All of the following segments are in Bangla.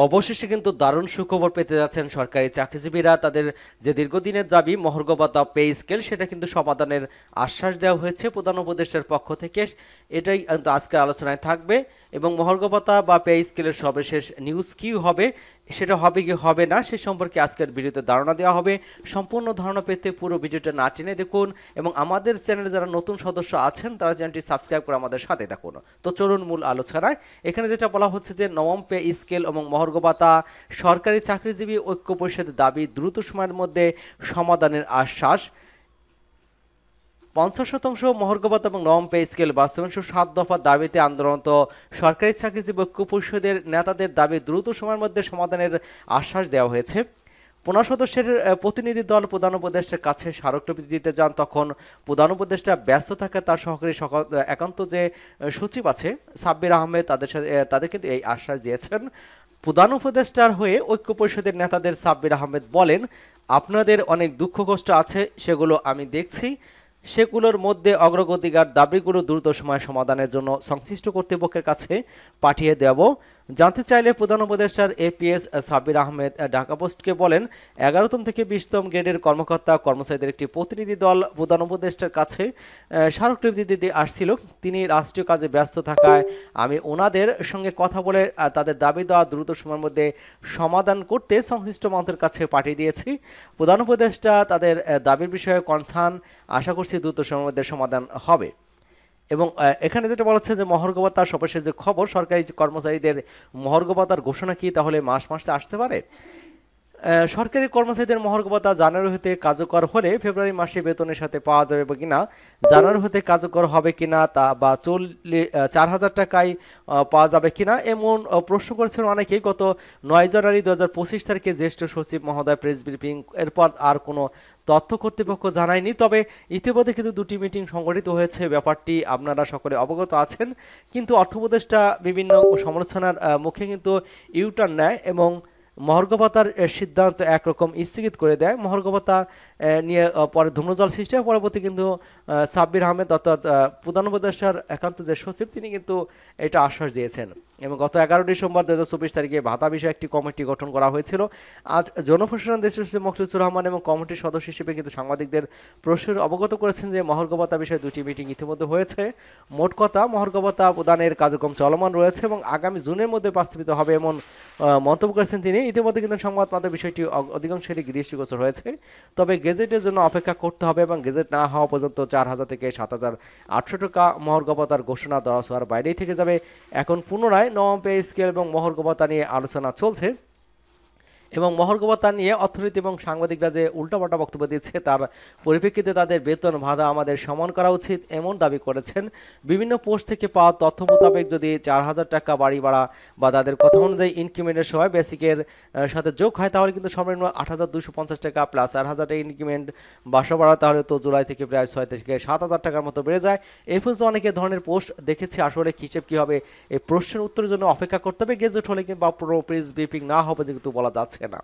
অবশেষে কিন্তু দারুণ সুখবর পেতে যাচ্ছেন সরকারি চাকরিজীবীরা। তাদের যে দীর্ঘদিনের দাবি মহার্ঘ ভাতা, পে স্কেল, সেটা কিন্তু সমাধানের আশ্বাস দেওয়া হয়েছে প্রধান উপদেষ্টার পক্ষ থেকে। এটাই কিন্তু আজকের আলোচনায় থাকবে। এবং মহার্ঘ ভাতা বা পে স্কেলের সর্বশেষ নিউজ কি হবে, সেটা হবে কি হবে না সে সম্পর্কে আজকের ভিডিওতে ধারণা দেওয়া হবে। সম্পূর্ণ ধারণা পেতে পুরো ভিডিওটা না টেনে দেখুন এবং আমাদের চ্যানেলে যারা নতুন সদস্য আছেন তারা চ্যানেলটি সাবস্ক্রাইব করে আমাদের সাথে থাকুন। তো চলুন মূল আলোচনায়। এখানে যেটা বলা হচ্ছে যে নবম পে স্কেল এবং মহার্ঘ ভাতা, সরকারি চাকরিজীবী ঐক্য পরিষদের দাবি দ্রুত সময়ের মধ্যে সমাধানের আশ্বাস। 50% মহার্ঘ ভাতা এবং নবম পে স্কেল বাস্তবায়ন সহ 7 দফার দাবিতে আন্দোলনরত সরকারি চাকরিজীবী ঐক্য পরিষদের নেতাদের দাবি দ্রুত সময়ের মধ্যে সমাধানের আশ্বাস দেওয়া হয়েছে। 15 সদস্যের প্রতিনিধি দল প্রধান উপদেষ্টার কাছে স্মারকলিপি দিতে যান, তখন প্রধান উপদেষ্টা ব্যস্ত থাকে। তার সহকারী একান্ত যে সচিব আছে সাব্বির আহমেদ, তাদের কিন্তু এই আশ্বাস দিয়েছেন। প্রধান উপদেষ্টার হয়ে ঐক্য পরিষদের নেতাদের সাব্বির আহমেদ বলেন, আপনাদের অনেক দুঃখ কষ্ট আছে, সেগুলো আমি দেখছি। সেগুলোর মধ্যে অগ্রগতিকার দাবিগুলো দ্রুত সময় সমাধানের জন্য সংশ্লিষ্ট কর্তৃপক্ষের কাছে পাঠিয়ে দেব। জানতে চাইলে প্রধান উপদেষ্টার এপিএস সাব্বির আহমেদ ঢাকা পোস্টকে বলেন, 11তম থেকে 20তম গ্রেডের কর্মকর্তা কর্মচারীদের একটি প্রতিনিধি দল প্রধান উপদেষ্টার কাছে স্মারকলিপি দিতে আসছিল। তিনি রাষ্ট্রীয় কাজে ব্যস্ত থাকায় আমি ওনাদের সঙ্গে কথা বলে তাদের দাবি দেওয়া দ্রুত সময়ের মধ্যে সমাধান করতে সংশ্লিষ্ট মন্ত্রের কাছে পাঠিয়ে দিয়েছি। প্রধান উপদেষ্টা তাদের দাবির বিষয়ে কনসার্ন, আশা করছি দ্রুত সময়ের মধ্যে সমাধান হবে। এবং এখানে যেটা বলা হচ্ছে যে মহার্ঘ ভাতার সর্বশেষ যে খবর, সরকারি কর্মচারীদের মহার্ঘ ভাতার ঘোষণা কি তাহলে মাসে আসতে পারে? সরকারি কর্মচারীদের মহার্ঘ ভাতা জানুয়ারি হতে কার্যকর হলে ফেব্রুয়ারি মাসে বেতনের সাথে পাওয়া যাবে বা কিনা, জানুয়ারি হতে কার্যকর হবে কিনা তা, বা 4,000 টাকায় পাওয়া যাবে কিনা, এমন প্রশ্ন করেছেন অনেকেই। গত 9 জানুয়ারি 2025 তারিখে জ্যেষ্ঠ সচিব মহোদয় প্রেস ব্রিফিং, এরপর আর কোনো তথ্য কর্তৃপক্ষ জানায়নি। তবে ইতিমধ্যে কিন্তু 2টি মিটিং সংগঠিত হয়েছে, ব্যাপারটি আপনারা সকলে অবগত আছেন। কিন্তু অর্থ উপদেষ্টা বিভিন্ন সমালোচনার মুখে কিন্তু ইউটার্ন নেয় এবং মহার্ঘ ভাতার সিদ্ধান্ত একরকম স্থগিত করে দেয়। মহার্ঘ ভাতা নিয়ে পরে ধূম্রজাল সৃষ্টি হয়। পরবর্তী কিন্তু সাব্বির আহমেদ অর্থাৎ প্রধান উপদেষ্টার একান্ত যে সচিব, তিনি কিন্তু এটা আশ্বাস দিয়েছেন। এবং গত 11 ডিসেম্বর 2024 তারিখে ভাতা বিষয়ে একটি কমিটি গঠন করা হয়েছিল। আজ জনপ্রশাসন দেশের সচিব মোখলেছুর রহমান এবং কমিটির সদস্য হিসেবে কিন্তু সাংবাদিকদের প্রশ্নের অবগত করেছেন যে মহার্ঘ ভাতা বিষয়ে 2টি মিটিং ইতিমধ্যে হয়েছে। মোট কথা মহার্ঘ ভাতা প্রদানের কার্যক্রম চলমান রয়েছে এবং আগামী জুনের মধ্যে বাস্তবিত হবে এমন মন্তব্য করেছেন তিনি। ইতিমধ্যে কিন্তু সংবাদ মাধ্যমে বিষয়টি অধিকাংশেরই দৃষ্টিগোচর হয়েছে। তবে গেজেটের জন্য অপেক্ষা করতে হবে এবং গেজেট না হওয়া পর্যন্ত 4,000 থেকে 7,800 টাকা মহার্ঘ ভাতার ঘোষণা দেওয়া ছোঁয়ার বাইরেই থেকে যাবে। এখন পুনরায় নবম পে স্কেল এবং মহার্ঘ ভাতা নিয়ে আলোচনা চলছে এবং মহার্ঘ ভাতা নিয়ে অর্থনীতি এবং সাংবাদিকরা যে উল্টাপাল্টা বক্তব্য দিচ্ছে তার পরিপ্রেক্ষিতে তাদের বেতন ভাতা আমাদের সমান করা উচিত, এমন দাবি করেছেন। বিভিন্ন পোস্ট থেকে পাওয়া তথ্য মোতাবেক যদি 4,000 টাকা বাড়ি ভাড়া বা তাদের কথা অনুযায়ী ইনক্রিমেন্টের সময় বেসিকের সাথে যোগ হয়, তাহলে কিন্তু সর্বনিম্ন 8,250 টাকা প্লাস 4,000 টাকা ইনক্রিমেন্ট বাসা ভাড়া, তাহলে তো জুলাই থেকে প্রায় 6 থেকে 7,000 টাকার মতো বেড়ে যায়। এই পর্যন্ত অনেকে ধরনের পোস্ট দেখেছি। আসলে হিসেব কী হবে এই প্রশ্নের উত্তরের জন্য অপেক্ষা করতে হবে। গেজেট হলে কিংবা পুরো প্রেস ব্রিফিং না হবে কিন্তু বলা যাচ্ছে না।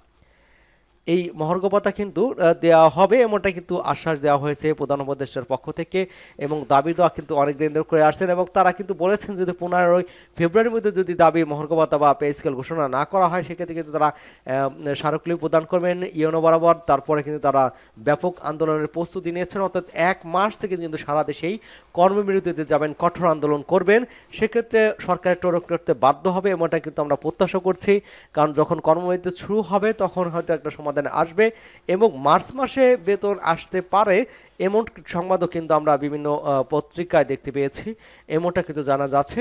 এই মহার্ঘ ভাতা কিন্তু দেওয়া হবে এমনটা কিন্তু আশ্বাস দেওয়া হয়েছে প্রধান উপদেষ্টার পক্ষ থেকে এবং দাবি দেওয়া কিন্তু অনেক দিন ধরে করে আসছেন এবং তারা কিন্তু বলেছেন যদি 15 ফেব্রুয়ারির মধ্যে যদি দাবি মহার্ঘ ভাতা বা পে স্কেল ঘোষণা না করা হয়, সেক্ষেত্রে কিন্তু তারা স্মারকলিপি প্রদান করবেন ইউনো বরাবর। তারপরে কিন্তু তারা ব্যাপক আন্দোলনের প্রস্তুতি নিয়েছেন, অর্থাৎ 1 মাস থেকে কিন্তু সারা দেশেই কর্মবিরতিতে যাবেন, কঠোর আন্দোলন করবেন। সেক্ষেত্রে সরকারের টরক করতে বাধ্য হবে এমনটা কিন্তু আমরা প্রত্যাশা করছি, কারণ যখন কর্মবিরতি শুরু হবে তখন হয়তো একটা সমাধান আসবে এবং মার্চ মাসে বেতন আসতে পারে এমন সংবাদও কিন্তু আমরা বিভিন্ন পত্রিকায় দেখতে পেয়েছি, এমনটা কিন্তু জানা যাচ্ছে।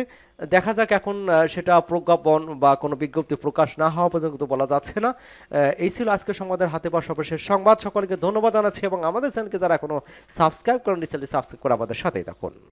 দেখা যাক এখন সেটা প্রজ্ঞাপন বা কোনো বিজ্ঞপ্তি প্রকাশ না হওয়া পর্যন্ত বলা যাচ্ছে না। এই ছিল আজকের সংবাদের হাতে পাওয়া সর্বশেষ সংবাদ। সকলকে ধন্যবাদ জানাচ্ছি এবং আমাদের চ্যানেলকে যারা এখনো সাবস্ক্রাইব করেন চ্যানেলটি সাবস্ক্রাইব করে আমাদের সাথেই থাকুন।